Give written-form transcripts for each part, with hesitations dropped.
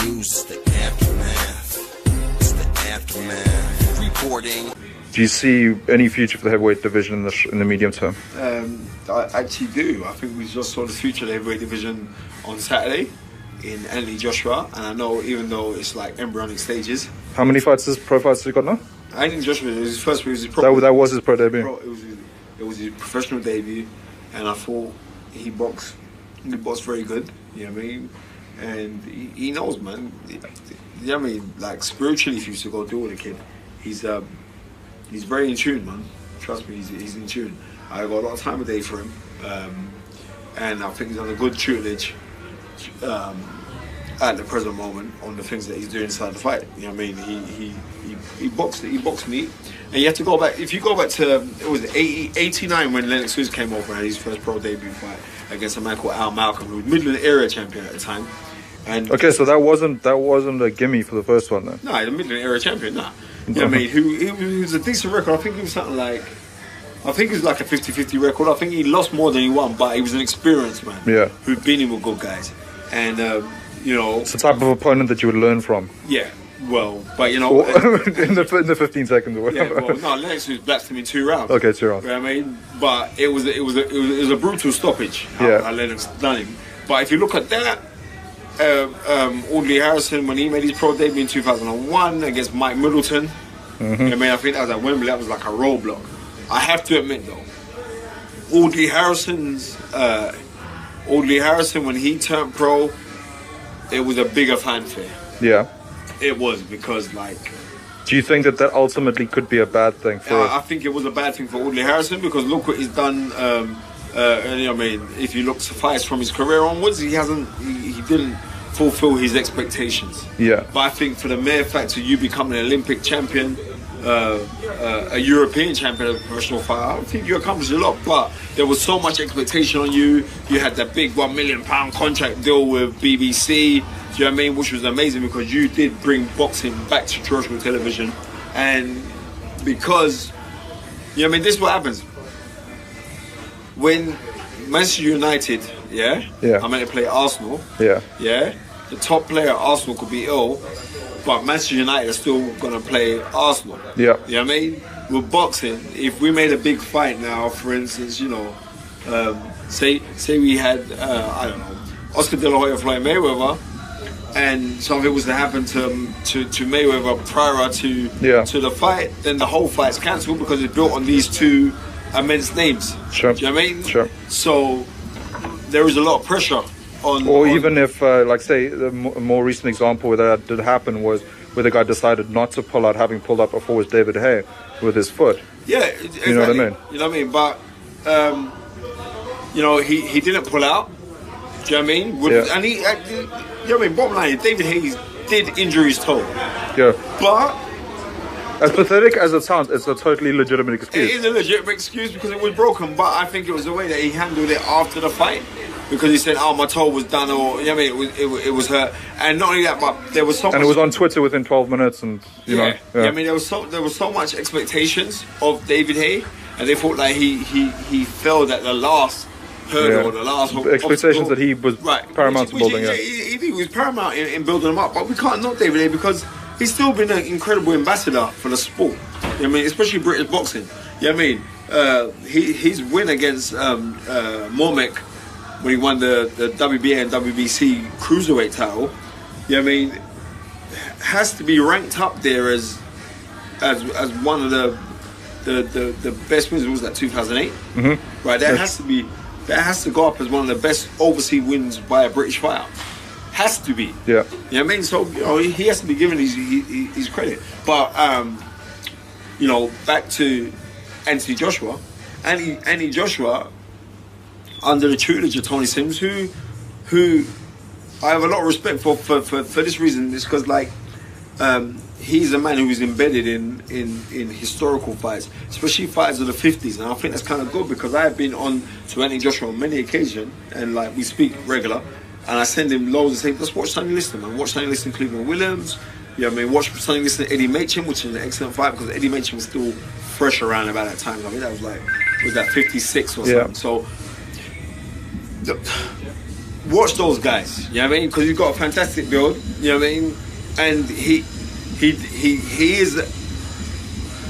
EsNews, it's the aftermath. It's the aftermath. Reporting. Do you see any future for the heavyweight division in the medium term? I actually do. I think we just saw the future of the heavyweight division on Saturday in Anthony Joshua, and I know even though it's like embryonic stages. How many pro fights has he got now? Anthony Joshua, it was his first. It was his pro. That was his pro debut. It was his professional debut, and I thought he boxed very good. You know what I mean? And he knows, man. You know what I mean? Like spiritually, if you used to go deal with a kid, he's very in tune, man. Trust me, he's in tune. I got a lot of time a day for him, and I think he's on a good tutelage at the present moment on the things that he's doing inside the fight. You know what I mean? He boxed neat, and you have to go back. If you go back to it was 89 when Lennox Lewis came over and had his first pro debut fight against a man called Al Malcolm, who was Midland area champion at the time. And okay, so that wasn't a gimme for the first one, then. No, the Midland area champion. Nah, you know what I mean? He was a decent record. I think he was something like. I think it was like a 50-50 record. I think he lost more than he won, but he was an experienced man. Yeah. Who'd been in with good guys. And, you know... It's the type of opponent that you would learn from. Yeah. Well, but, you know... in the 15 seconds or whatever. Yeah, well, no, Lennox was blacked him in 2 rounds. Okay, 2 rounds. You know what I mean? But it was a brutal stoppage how Lennox done him. But if you look at that, Audley Harrison, when he made his pro debut in 2001 against Mike Middleton, you know what I mean? I think that was at Wembley. That was like a roadblock. I have to admit though, Audley Harrison, when he turned pro, it was a bigger fanfare. Yeah. It was, because like... Do you think that ultimately could be a bad thing for... I think it was a bad thing for Audley Harrison, because look what he's done, you know what I mean, if you look suffice from his career onwards, he didn't fulfill his expectations. Yeah. But I think for the mere fact of you becoming an Olympic champion, a European champion of a professional fight, I think you accomplished a lot, but there was so much expectation on you. You had that big £1 million contract deal with BBC, do you know what I mean, which was amazing because you did bring boxing back to terrestrial television. And because, you know what I mean, this is what happens when Manchester United, I'm meant to play Arsenal, the top player at Arsenal could be ill, but Manchester United are still going to play Arsenal. Yeah. You know what I mean? With boxing, if we made a big fight now, for instance, you know, say we had, I don't know, Oscar De La Hoya Floyd Mayweather, and something was to happen to Mayweather prior to the fight, then the whole fight's cancelled because it's built on these two immense names. Sure. Do you know what I mean? Sure. So there is a lot of pressure. Even if, like, say, a more recent example where that did happen was where the guy decided not to pull out, having pulled out before, was David Hay with his foot. Yeah, exactly. You know what I mean? You know what I mean? But, you know, he didn't pull out. Do you know what I mean? And you know what I mean? Bottom line, David Hayes did injure his toe. Yeah. But... as pathetic as it sounds, it's a totally legitimate excuse. It is a legitimate excuse because it was broken, but I think it was the way that he handled it after the fight. Because he said, "Oh, my toe was done," or you know what I mean, it was hurt, and not only that, but there was so. And it was on Twitter within 12 minutes, and you know. Yeah. I mean, there was so much expectations of David Hay, and they thought like he failed at the last hurdle, the last expectations that he was paramount to building. He was paramount in building them up, but we can't knock David Hay because he's still been an incredible ambassador for the sport. You know what I mean, especially British boxing. You know what I mean, his win against Mormek, when he won the WBA and WBC cruiserweight title, you know what I mean, has to be ranked up there as one of the best wins. Was that 2008? Mm-hmm. Right, that has to go up as one of the best overseas wins by a British fighter. Has to be. Yeah. You know what I mean? So you know, he has to be given his credit. But you know, back to Anthony Joshua. Anthony Joshua, under the tutelage of Tony Sims, who I have a lot of respect for this reason. It's because like he's a man who is embedded in historical fights, especially fights of the 50s, and I think that's kind of good because I have been on to Anthony Joshua on many occasions, and like we speak regular, and I send him loads and say, let's watch Sonny Liston, man. Watch Sonny Liston, Cleveland Williams. You know what I mean? Watch Sonny Liston, Eddie Machin, which is an excellent fight because Eddie Machin was still fresh around about that time. I mean, that was 56 or something. So watch those guys. You know what I mean? Because he's got a fantastic build. You know what I mean? And he is,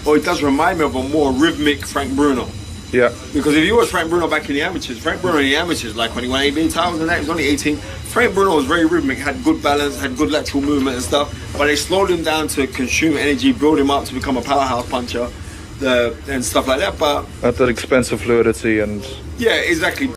or he does remind me of a more rhythmic Frank Bruno. Yeah. Because if you watch Frank Bruno back in the amateurs, like when he won ABA titles and that, he was only 18. Frank Bruno was very rhythmic, had good balance, had good lateral movement and stuff. But they slowed him down to consume energy, build him up to become a powerhouse puncher, and stuff like that. But At that expensive fluidity and. yeah, exactly.